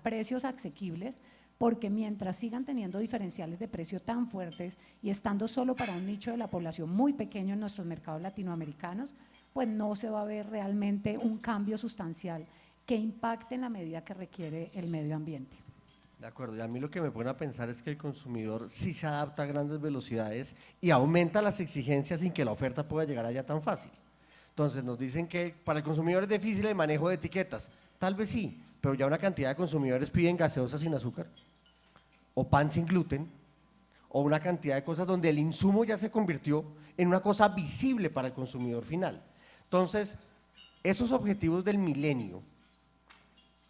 precios asequibles, porque mientras sigan teniendo diferenciales de precio tan fuertes y estando solo para un nicho de la población muy pequeño en nuestros mercados latinoamericanos, pues no se va a ver realmente un cambio sustancial que impacte en la medida que requiere el medio ambiente. De acuerdo, y a mí lo que me pone a pensar es que el consumidor sí se adapta a grandes velocidades y aumenta las exigencias sin que la oferta pueda llegar allá tan fácil. Entonces nos dicen que para el consumidor es difícil el manejo de etiquetas, tal vez sí, pero ya una cantidad de consumidores piden gaseosas sin azúcar, o pan sin gluten, o una cantidad de cosas donde el insumo ya se convirtió en una cosa visible para el consumidor final. Entonces, esos objetivos del milenio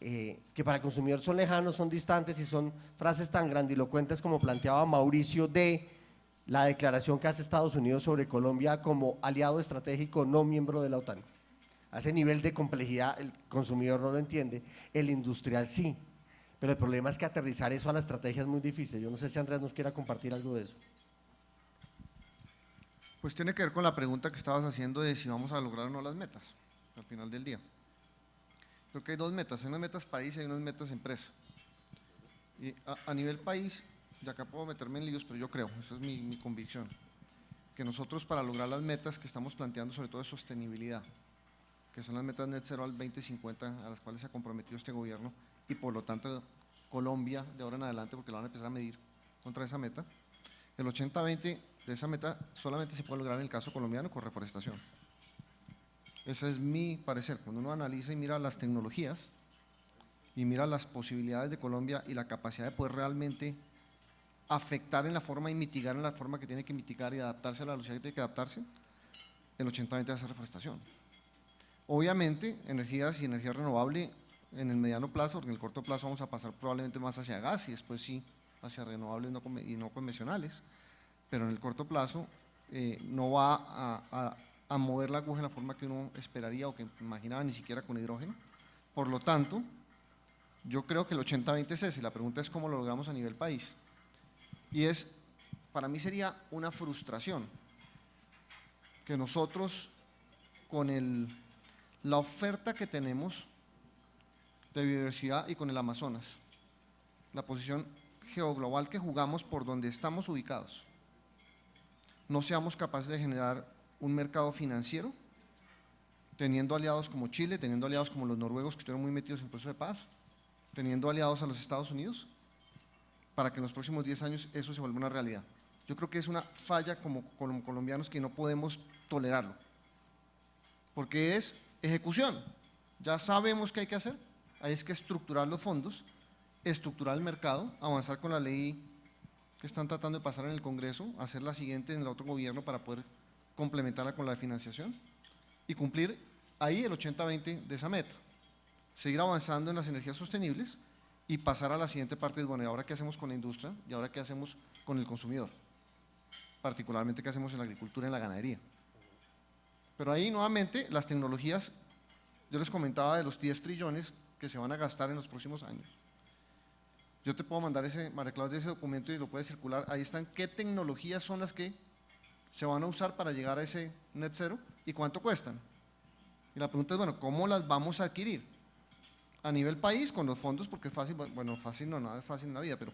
que para el consumidor son lejanos, son distantes y son frases tan grandilocuentes como planteaba Mauricio de la declaración que hace Estados Unidos sobre Colombia como aliado estratégico no miembro de la OTAN. A ese nivel de complejidad el consumidor no lo entiende, el industrial sí, pero el problema es que aterrizar eso a la estrategia es muy difícil. Yo no sé si Andrés nos quiera compartir algo de eso. Pues tiene que ver con la pregunta que estabas haciendo de si vamos a lograr o no las metas al final del día. Creo que hay dos metas, hay unas metas país y hay unas metas empresa. Y a nivel país, y acá puedo meterme en líos, pero yo creo, esa es mi convicción, que nosotros para lograr las metas que estamos planteando, sobre todo de sostenibilidad, que son las metas net zero al 2050 a las cuales se ha comprometido este gobierno y por lo tanto Colombia de ahora en adelante, porque lo van a empezar a medir contra esa meta, el 80-20 de esa meta solamente se puede lograr en el caso colombiano con reforestación. Ese es mi parecer. Cuando uno analiza y mira las tecnologías y mira las posibilidades de Colombia y la capacidad de poder realmente afectar en la forma y mitigar en la forma que tiene que mitigar y adaptarse a la velocidad que tiene que adaptarse, el 80-20 va a ser reforestación. Obviamente, energías y energía renovable en el mediano plazo, porque en el corto plazo vamos a pasar probablemente más hacia gas y después sí hacia renovables y no convencionales, pero en el corto plazo no va a mover la aguja en la forma que uno esperaría o que imaginaba, ni siquiera con hidrógeno. Por lo tanto, yo creo que el 80-20 es ese, la pregunta es cómo lo logramos a nivel país. Y para mí sería una frustración que nosotros con la oferta que tenemos de biodiversidad y con el Amazonas, la posición geoglobal que jugamos por donde estamos ubicados, no seamos capaces de generar un mercado financiero, teniendo aliados como Chile, teniendo aliados como los noruegos que estuvieron muy metidos en el proceso de paz, teniendo aliados a los Estados Unidos, para que en los próximos 10 años eso se vuelva una realidad. Yo creo que es una falla como colombianos que no podemos tolerarlo, porque es ejecución. Ya sabemos qué hay que hacer, hay que estructurar los fondos, estructurar el mercado, avanzar con la ley que están tratando de pasar en el Congreso, hacer la siguiente en el otro gobierno para poder complementarla con la financiación y cumplir ahí el 80-20 de esa meta. Seguir avanzando en las energías sostenibles y pasar a la siguiente parte, bueno, ¿y ahora qué hacemos con la industria? ¿Y ahora qué hacemos con el consumidor? Particularmente qué hacemos en la agricultura y en la ganadería. Pero ahí nuevamente las tecnologías, yo les comentaba de los 10 trillones que se van a gastar en los próximos años. Yo te puedo mandar María Claudia, ese documento y lo puedes circular. Ahí están qué tecnologías son las que se van a usar para llegar a ese net zero y cuánto cuestan. Y la pregunta es, bueno, ¿cómo las vamos a adquirir? A nivel país, con los fondos, porque es fácil, bueno, fácil no, nada es fácil en la vida, pero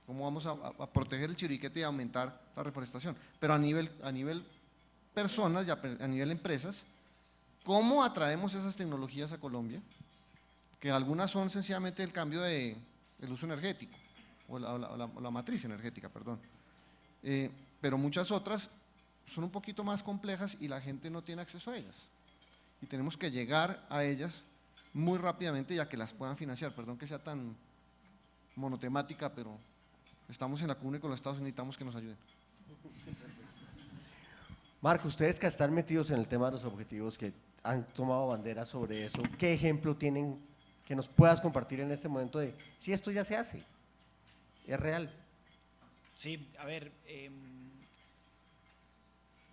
¿cómo vamos a proteger el chiriquete y aumentar la reforestación? Pero a nivel personas y a nivel empresas, ¿cómo atraemos esas tecnologías a Colombia? Que algunas son sencillamente el cambio del uso energético, o la matriz energética, perdón. Pero muchas otras son un poquito más complejas y la gente no tiene acceso a ellas. Y tenemos que llegar a ellas muy rápidamente ya que las puedan financiar. Perdón que sea tan monotemática, pero estamos en la cuna y con los Estados Unidos necesitamos que nos ayuden. Marco, ustedes que están metidos en el tema de los objetivos, que han tomado bandera sobre eso, ¿qué ejemplo tienen que nos puedas compartir en este momento de si esto ya se hace? ¿Es real? Sí, a ver,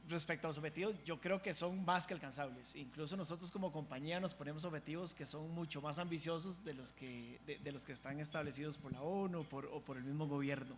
respecto a los objetivos, yo creo que son más que alcanzables. Incluso nosotros como compañía nos ponemos objetivos que son mucho más ambiciosos de los que están establecidos por la ONU o por el mismo gobierno.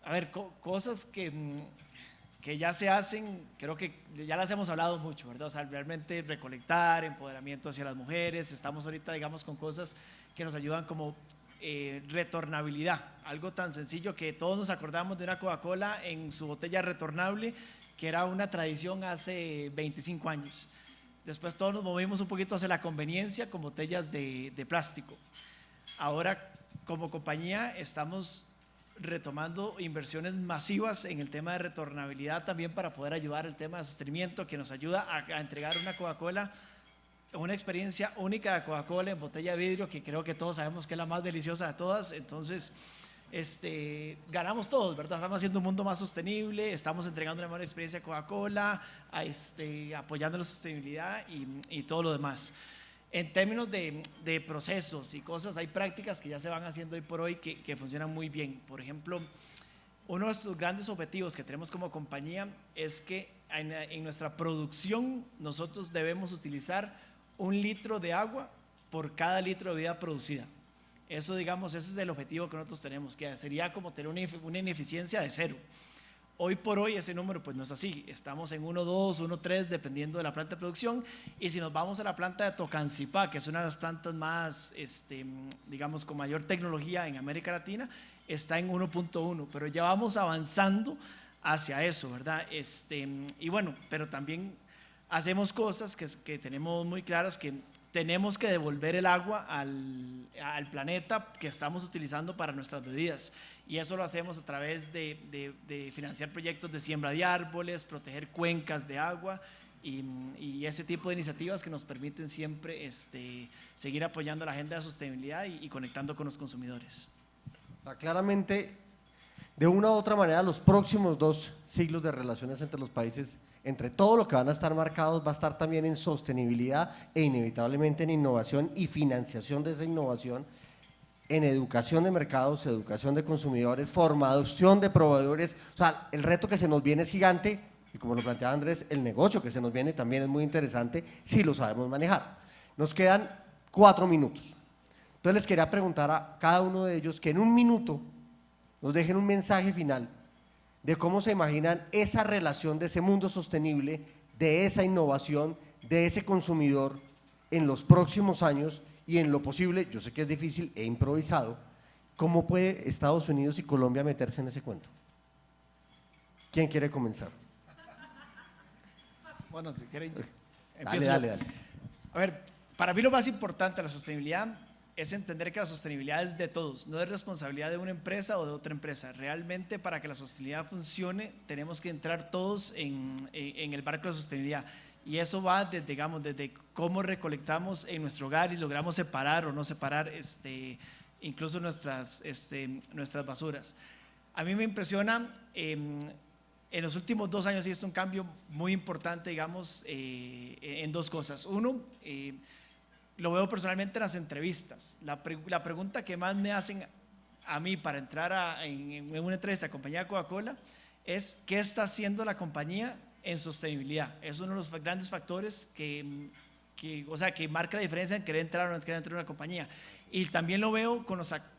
A ver, cosas que ya se hacen, creo que ya las hemos hablado mucho, ¿verdad? O sea, realmente recolectar, empoderamiento hacia las mujeres, estamos ahorita, digamos, con cosas que nos ayudan como retornabilidad, algo tan sencillo que todos nos acordamos de una Coca-Cola en su botella retornable, que era una tradición hace 25 años. Después todos nos movimos un poquito hacia la conveniencia con botellas de plástico. Ahora, como compañía, estamos retomando inversiones masivas en el tema de retornabilidad también para poder ayudar al tema de sostenimiento, que nos ayuda a entregar una Coca-Cola, una experiencia única de Coca-Cola en botella de vidrio, que creo que todos sabemos que es la más deliciosa de todas. Entonces ganamos todos, ¿verdad? Estamos haciendo un mundo más sostenible, estamos entregando una mejor experiencia de Coca-Cola, apoyando la sostenibilidad y todo lo demás. En términos de procesos y cosas, hay prácticas que ya se van haciendo hoy por hoy que funcionan muy bien. Por ejemplo, uno de los grandes objetivos que tenemos como compañía es que en nuestra producción nosotros debemos utilizar 1 litro de agua por cada litro de vida producida. Eso, digamos, ese es el objetivo que nosotros tenemos, que sería como tener una ineficiencia de 0. Hoy por hoy ese número pues no es así, estamos en 1.2, 1.3 dependiendo de la planta de producción, y si nos vamos a la planta de Tocancipá, que es una de las plantas más, digamos, con mayor tecnología en América Latina, está en 1.1, pero ya vamos avanzando hacia eso, ¿verdad? Y bueno, pero también hacemos cosas que tenemos muy claras, que tenemos que devolver el agua al planeta que estamos utilizando para nuestras bebidas. Y eso lo hacemos a través de financiar proyectos de siembra de árboles, proteger cuencas de agua y ese tipo de iniciativas que nos permiten siempre seguir apoyando la agenda de sostenibilidad y conectando con los consumidores. Claramente, de una u otra manera, los próximos 2 siglos de relaciones entre los países, entre todo lo que van a estar marcados, va a estar también en sostenibilidad e inevitablemente en innovación y financiación de esa innovación, en educación de mercados, educación de consumidores, formación de proveedores. O sea, el reto que se nos viene es gigante y, como lo planteaba Andrés, el negocio que se nos viene también es muy interesante si lo sabemos manejar. Nos quedan 4 minutos. Entonces les quería preguntar a cada uno de ellos que en 1 minuto nos dejen un mensaje final de cómo se imaginan esa relación de ese mundo sostenible, de esa innovación, de ese consumidor en los próximos años y en lo posible, yo sé que es difícil e improvisado, ¿cómo puede Estados Unidos y Colombia meterse en ese cuento? ¿Quién quiere comenzar? Bueno, si quieren, Dale, dale. A ver, para mí lo más importante de la sostenibilidad es entender que la sostenibilidad es de todos, no es responsabilidad de una empresa o de otra empresa. Realmente, para que la sostenibilidad funcione, tenemos que entrar todos en el barco de la sostenibilidad. Y eso va desde, digamos, desde cómo recolectamos en nuestro hogar y logramos separar o no separar incluso nuestras basuras. A mí me impresiona, en los últimos 2 años he visto un cambio muy importante, digamos, en 2 cosas. Uno, lo veo personalmente en las entrevistas. La pregunta que más me hacen a mí para entrar en una entrevista a compañía Coca-Cola es: ¿qué está haciendo la compañía en sostenibilidad? Es uno de los grandes factores que marca la diferencia en querer entrar o no querer entrar en una compañía. Y también lo veo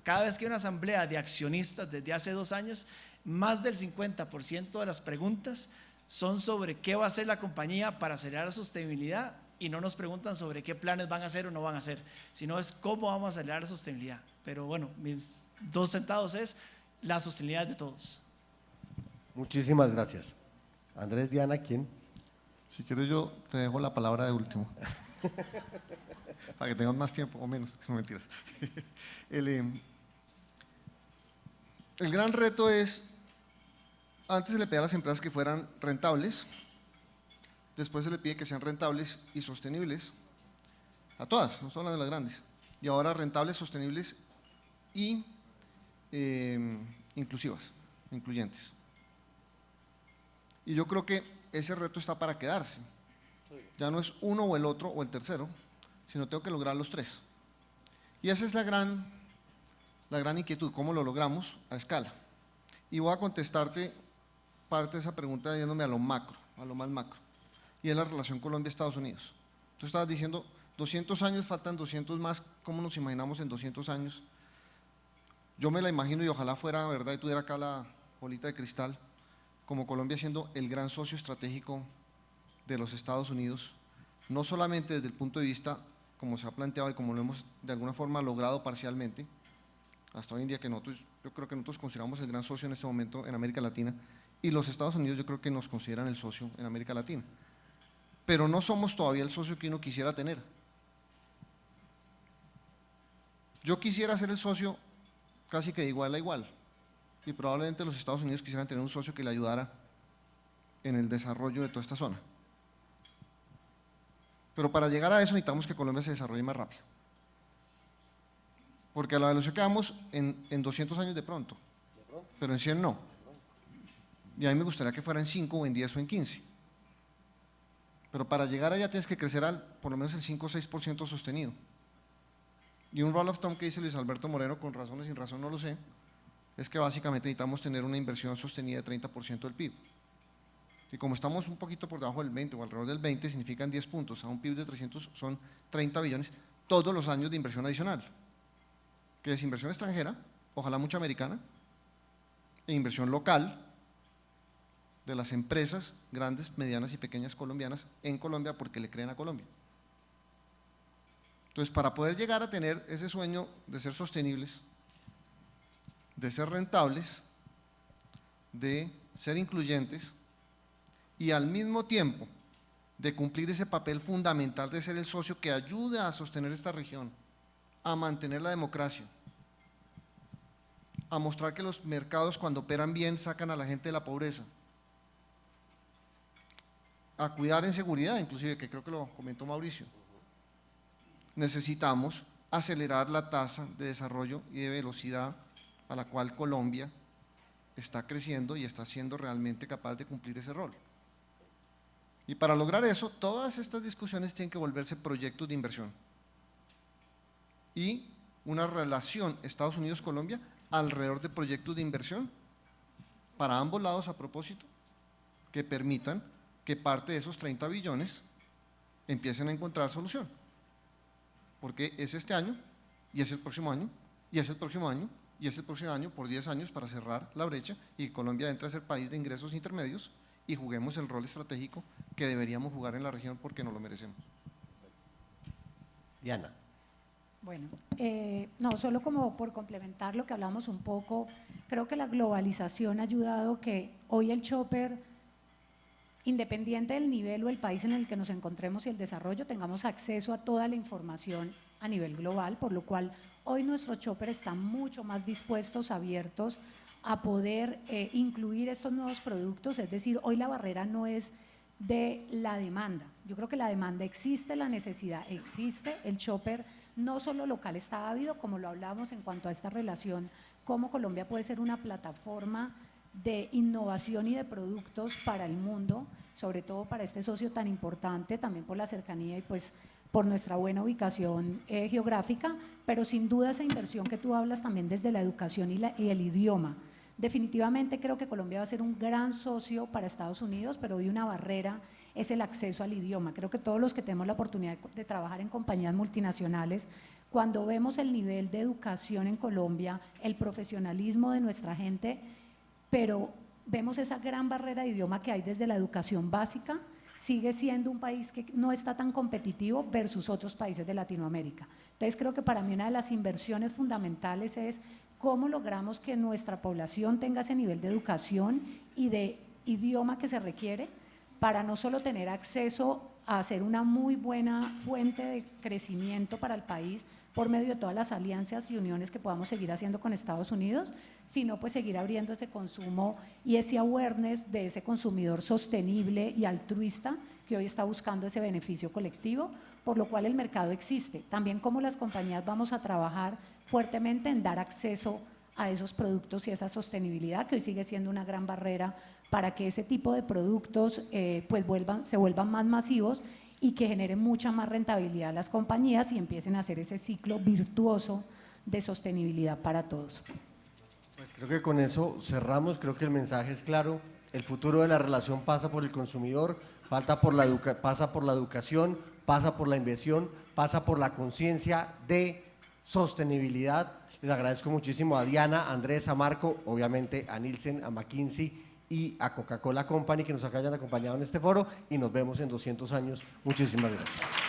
cada vez que hay una asamblea de accionistas desde hace 2 años, más del 50% de las preguntas son sobre qué va a hacer la compañía para acelerar la sostenibilidad, y no nos preguntan sobre qué planes van a hacer o no van a hacer, sino es cómo vamos a acelerar la sostenibilidad. Pero bueno, mis 2 centavos es la sostenibilidad de todos. Muchísimas gracias. Andrés, Diana, ¿quién? Si quieres yo te dejo la palabra de último. Para que tengas más tiempo o menos, no mentiras. El gran reto es, antes se le pedía a las empresas que fueran rentables, después se le pide que sean rentables y sostenibles, a todas, no solo a las grandes, y ahora rentables, sostenibles y incluyentes. Y yo creo que ese reto está para quedarse. Ya no es uno o el otro o el tercero, sino tengo que lograr los 3. Y esa es la gran inquietud, ¿cómo lo logramos a escala? Y voy a contestarte parte de esa pregunta yéndome a lo macro, a lo más macro, y es la relación Colombia-Estados Unidos. Tú estabas diciendo, 200 años, faltan 200 más, ¿cómo nos imaginamos en 200 años? Yo me la imagino, y ojalá fuera verdad y tuviera acá la bolita de cristal, como Colombia siendo el gran socio estratégico de los Estados Unidos, no solamente desde el punto de vista, como se ha planteado y como lo hemos de alguna forma logrado parcialmente, hasta hoy en día, que yo creo que nosotros consideramos el gran socio en este momento en América Latina, y los Estados Unidos yo creo que nos consideran el socio en América Latina, pero no somos todavía el socio que uno quisiera tener. Yo quisiera ser el socio casi que de igual a igual, y probablemente los Estados Unidos quisieran tener un socio que le ayudara en el desarrollo de toda esta zona. Pero para llegar a eso necesitamos que Colombia se desarrolle más rápido, porque a la velocidad que vamos en 200 años de pronto, pero en 100 no, y a mí me gustaría que fuera en 5 o en 10 o en 15. Pero para llegar allá tienes que crecer al por lo menos el 5 o 6% sostenido. Y un rule of thumb que dice Luis Alberto Moreno, con razón o sin razón no lo sé, es que básicamente necesitamos tener una inversión sostenida de 30% del PIB. Y como estamos un poquito por debajo del 20 o alrededor del 20, significan 10 puntos. A un PIB de 300 son 30 billones todos los años de inversión adicional, que es inversión extranjera, ojalá mucha americana, e inversión local de las empresas grandes, medianas y pequeñas colombianas en Colombia porque le creen a Colombia. Entonces, para poder llegar a tener ese sueño de ser sostenibles, de ser rentables, de ser incluyentes y al mismo tiempo de cumplir ese papel fundamental de ser el socio que ayuda a sostener esta región, a mantener la democracia, a mostrar que los mercados cuando operan bien sacan a la gente de la pobreza, a cuidar en seguridad, inclusive, que creo que lo comentó Mauricio. Necesitamos acelerar la tasa de desarrollo y de velocidad a la cual Colombia está creciendo y está siendo realmente capaz de cumplir ese rol. Y para lograr eso, todas estas discusiones tienen que volverse proyectos de inversión y una relación Estados Unidos-Colombia alrededor de proyectos de inversión para ambos lados a propósito, que permitan que parte de esos 30 billones empiecen a encontrar solución. Porque es este año, y es el próximo año, y es el próximo año, y es el próximo año por 10 años para cerrar la brecha y que Colombia entre a ser país de ingresos intermedios y juguemos el rol estratégico que deberíamos jugar en la región porque nos lo merecemos. Diana. Bueno, no, solo como por complementar lo que hablamos un poco, creo que la globalización ha ayudado que hoy el shopper, independiente del nivel o el país en el que nos encontremos y el desarrollo, tengamos acceso a toda la información a nivel global, por lo cual hoy nuestros shoppers están mucho más dispuestos, abiertos a poder incluir estos nuevos productos, es decir, hoy la barrera no es de la demanda, yo creo que la demanda existe, la necesidad existe, el shopper no solo local está ávido, como lo hablamos en cuanto a esta relación, cómo Colombia puede ser una plataforma de innovación y de productos para el mundo, sobre todo para este socio tan importante, también por la cercanía y pues por nuestra buena ubicación geográfica, pero sin duda esa inversión que tú hablas también desde la educación y el idioma. Definitivamente creo que Colombia va a ser un gran socio para Estados Unidos, pero hoy una barrera es el acceso al idioma. Creo que todos los que tenemos la oportunidad de trabajar en compañías multinacionales, cuando vemos el nivel de educación en Colombia, el profesionalismo de nuestra gente, pero vemos esa gran barrera de idioma que hay desde la educación básica, sigue siendo un país que no está tan competitivo versus otros países de Latinoamérica. Entonces creo que para mí una de las inversiones fundamentales es cómo logramos que nuestra población tenga ese nivel de educación y de idioma que se requiere para no solo tener acceso a ser una muy buena fuente de crecimiento para el país por medio de todas las alianzas y uniones que podamos seguir haciendo con Estados Unidos, sino pues seguir abriendo ese consumo y ese awareness de ese consumidor sostenible y altruista que hoy está buscando ese beneficio colectivo, por lo cual el mercado existe. También como las compañías vamos a trabajar fuertemente en dar acceso a esos productos y esa sostenibilidad que hoy sigue siendo una gran barrera para que ese tipo de productos pues se vuelvan más masivos y que generen mucha más rentabilidad a las compañías y empiecen a hacer ese ciclo virtuoso de sostenibilidad para todos. Pues creo que con eso cerramos, creo que el mensaje es claro, el futuro de la relación pasa por el consumidor, pasa por la educación, pasa por la inversión, pasa por la conciencia de sostenibilidad. Les agradezco muchísimo a Diana, a Andrés, a Marco, obviamente a Nielsen, a McKinsey y a Coca-Cola Company que nos hayan acompañado en este foro y nos vemos en 200 años. Muchísimas gracias.